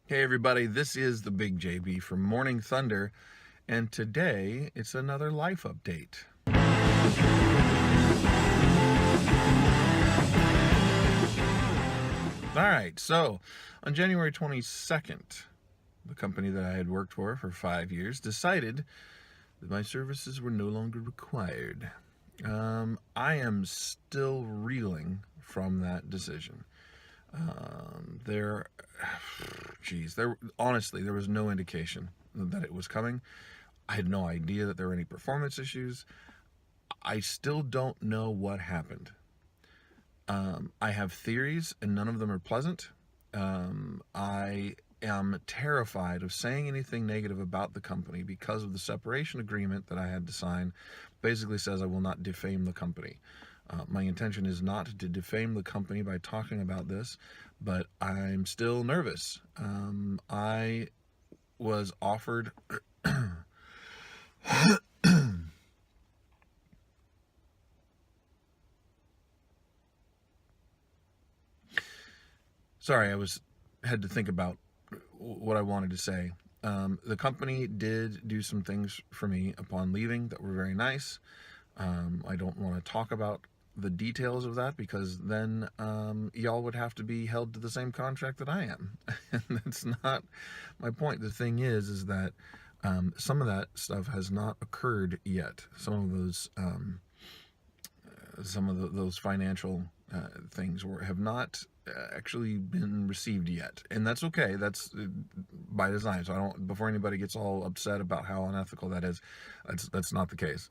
Hey everybody, this is the Big JB from Morning Thunder, and today it's another life update. Alright, so on January 22nd, the company that I had worked for 5 years decided that my services were no longer required. I am still reeling from that decision. There, geez, honestly, there was no indication that it was coming. I had no idea that there were any performance issues. I still don't know what happened. I have theories, and none of them are pleasant. I am terrified of saying anything negative about the company because of the separation agreement that I had to sign. Basically says I will not defame the company. My intention is not to defame the company by talking about this, but I'm still nervous. I was offered sorry, had to think about what I wanted to say. The company did do some things for me upon leaving that were very nice. I don't want to talk about the details of that because then y'all would have to be held to the same contract that I am, and that's not my point. The thing is that some of that stuff has not occurred yet. Those financial things have not actually been received yet, and that's okay. That's by design. So I don't. Before anybody gets all upset about how unethical that is, that's not the case.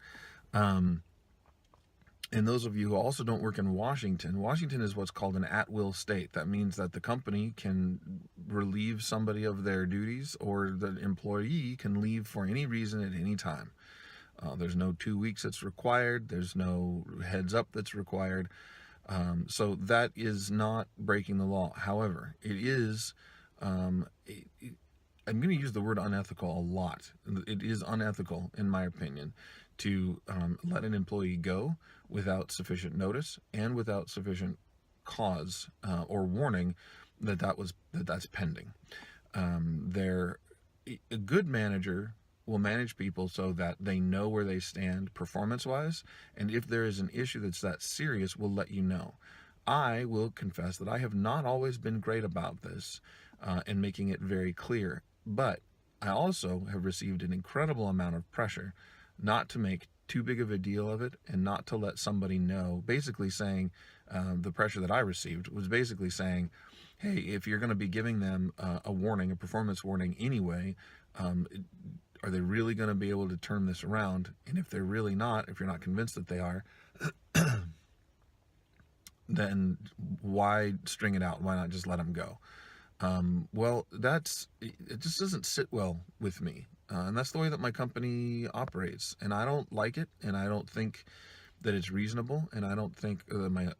And those of you who also don't work in Washington, Washington is what's called an at-will state. That means that the company can relieve somebody of their duties, or the employee can leave for any reason at any time. There's no 2 weeks that's required. There's no heads up that's required. So that is not breaking the law. However, it is, I'm going to use the word unethical a lot. It is unethical, in my opinion, to let an employee go without sufficient notice and without sufficient cause or warning that's pending. A good manager will manage people so that they know where they stand performance-wise, and if there is an issue that's that serious, will let you know. I will confess that I have not always been great about this and making it very clear, but I also have received an incredible amount of pressure not to make too big of a deal of it and not to let somebody know. Basically saying, the pressure that I received was basically saying, hey, if you're going to be giving them a warning, a performance warning anyway, are they really going to be able to turn this around? And if they're really not, if you're not convinced that they are, then why string it out? Why not just let them go? Well, it just doesn't sit well with me. And that's the way that my company operates. And I don't like it. And I don't think that it's reasonable. And I don't think I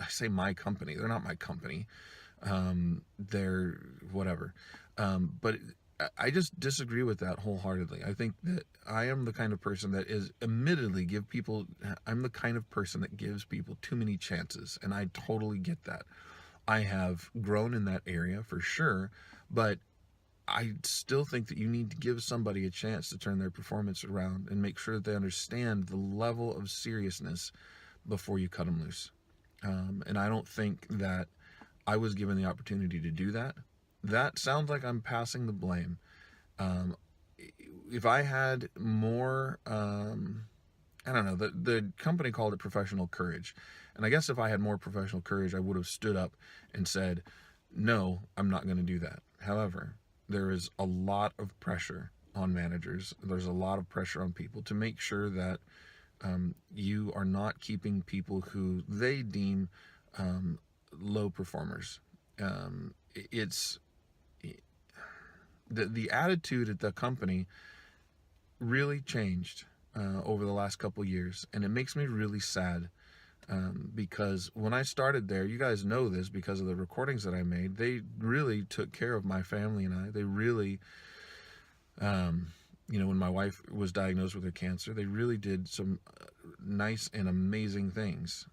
say my company. They're not my company. They're whatever. But I just disagree with that wholeheartedly. I think that I am the kind of person that I'm the kind of person that gives people too many chances. And I totally get that. I have grown in that area for sure, but I still think that you need to give somebody a chance to turn their performance around and make sure that they understand the level of seriousness before you cut them loose. And I don't think that I was given the opportunity to do that. That sounds like I'm passing the blame. Um, if I had more, I don't know, the company called it professional courage. And I guess if I had more professional courage, I would have stood up and said, no, I'm not going to do that. However, there is a lot of pressure on managers. There's a lot of pressure on people to make sure that you are not keeping people who they deem low performers. It's the attitude at the company really changed over the last couple years, and it makes me really sad. Because when I started there, you guys know this because of the recordings that I made, they really took care of my family and I. They really, when my wife was diagnosed with her cancer, they really did some nice and amazing things,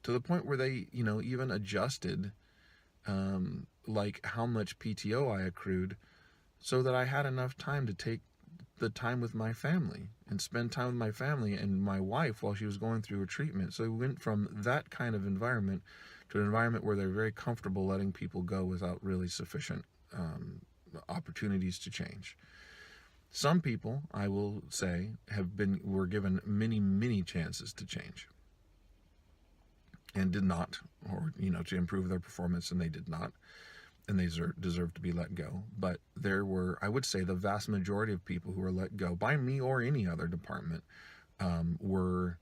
to the point where they, even adjusted like how much PTO I accrued so that I had enough time to take the time with my family and spend time with my family and my wife while she was going through her treatment. So we went from that kind of environment to an environment where they're very comfortable letting people go without really sufficient opportunities to change. Some people, I will say, were given many chances to change and did not, or to improve their performance, and they did not, and they deserve to be let go. But there were, I would say, the vast majority of people who were let go by me or any other department were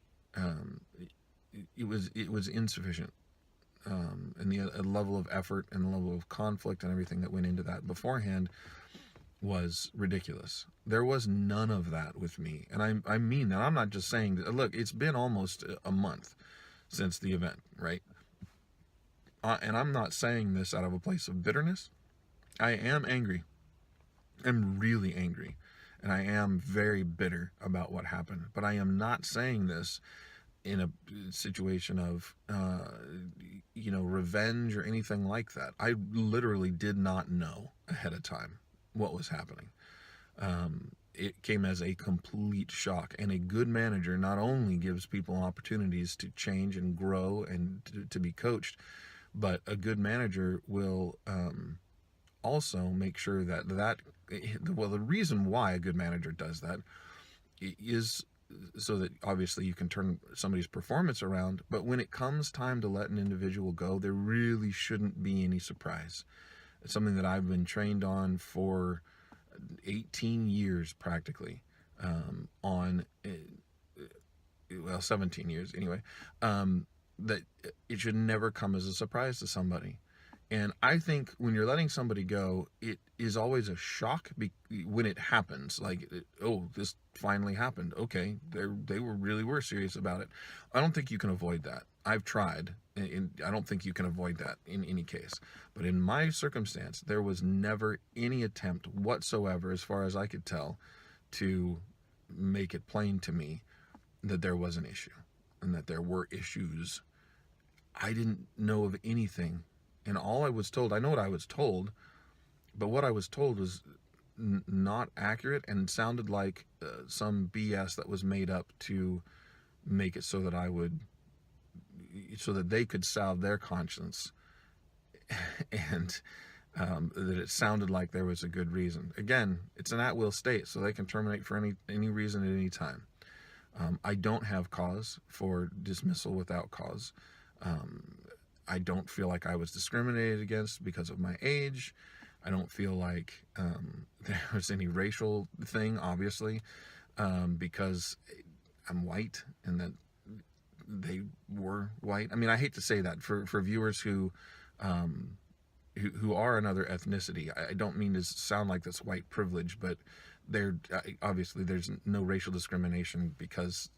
it was insufficient, and the level of effort and the level of conflict and everything that went into that beforehand was ridiculous. There was none of that with me, and I mean that. I'm not just saying that. Look, it's been almost a month since the event, right? And I'm not saying this out of a place of bitterness. I am angry. I'm really angry, and I am very bitter about what happened. But I am not saying this in a situation of revenge or anything like that. I literally did not know ahead of time what was happening. It came as a complete shock, and a good manager not only gives people opportunities to change and grow and to be coached, but a good manager will also make sure that the reason why a good manager does that is so that obviously you can turn somebody's performance around. But when it comes time to let an individual go, there really shouldn't be any surprise. It's something that I've been trained on for 18 years practically, on 17 years anyway, that it should never come as a surprise to somebody. And I think when you're letting somebody go, it is always a shock when it happens. Like, oh, this finally happened. Okay, they really were serious about it. I don't think you can avoid that. I've tried, and I don't think you can avoid that in any case. But in my circumstance, there was never any attempt whatsoever, as far as I could tell, to make it plain to me that there was an issue and that there were issues. I didn't know of anything. And all I was told, I know what I was told, but what I was told was not accurate and sounded like some BS that was made up to make it so that so that they could salve their conscience, and that it sounded like there was a good reason. Again, it's an at-will state, so they can terminate for any reason at any time. I don't have cause for dismissal without cause. I don't feel like I was discriminated against because of my age. I don't feel like there was any racial thing, obviously, because I'm white and that they were white. I mean, I hate to say that for viewers who are another ethnicity. I don't mean to sound like that's white privilege, but obviously there's no racial discrimination because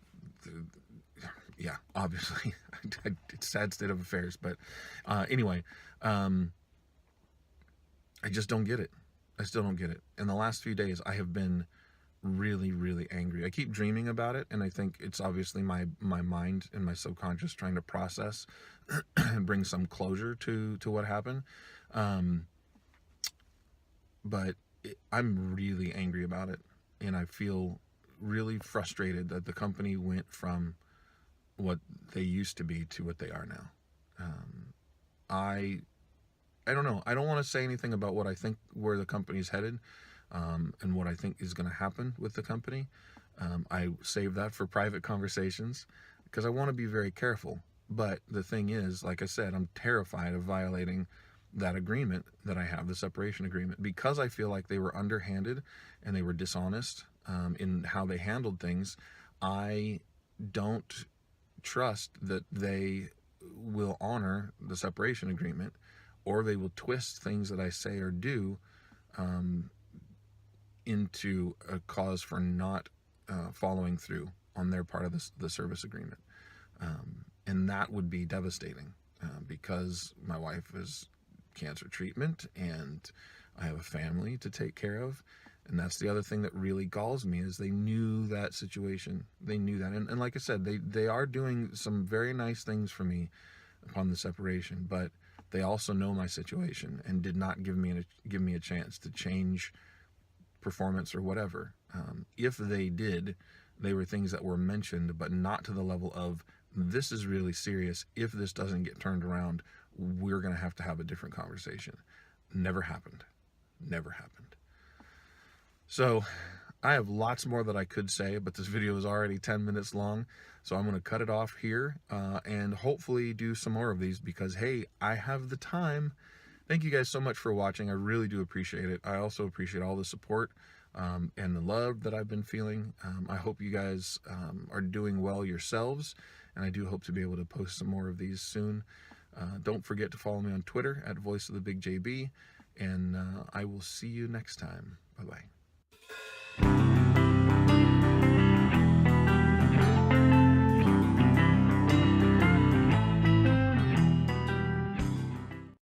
yeah, obviously, it's a sad state of affairs. But anyway, I just don't get it. I still don't get it. In the last few days, I have been really angry. I keep dreaming about it, and I think it's obviously my mind and my subconscious trying to process and bring some closure to what happened. But I'm really angry about it, and I feel really frustrated that the company went from what they used to be to what they are now. I don't know. I don't want to say anything about what I think where the company's headed, and what I think is going to happen with the company. I save that for private conversations because I want to be very careful. But the thing is, like I said, I'm terrified of violating that agreement that I have, the separation agreement, because I feel like they were underhanded and they were dishonest in how they handled things. I don't trust that they will honor the separation agreement, or they will twist things that I say or do into a cause for not following through on their part of the service agreement. And that would be devastating because my wife is cancer treatment and I have a family to take care of. And that's the other thing that really galls me is they knew that situation. They knew that. And like I said, they are doing some very nice things for me upon the separation. But they also know my situation and did not give me a chance to change performance or whatever. If they did, they were things that were mentioned, but not to the level of, this is really serious. If this doesn't get turned around, we're going to have a different conversation. Never happened. Never happened. So I have lots more that I could say, but this video is already 10 minutes long. So I'm going to cut it off here and hopefully do some more of these because, hey, I have the time. Thank you guys so much for watching. I really do appreciate it. I also appreciate all the support and the love that I've been feeling. I hope you guys are doing well yourselves, and I do hope to be able to post some more of these soon. Don't forget to follow me on Twitter at VoiceOfTheBigJB, and I will see you next time. Bye-bye.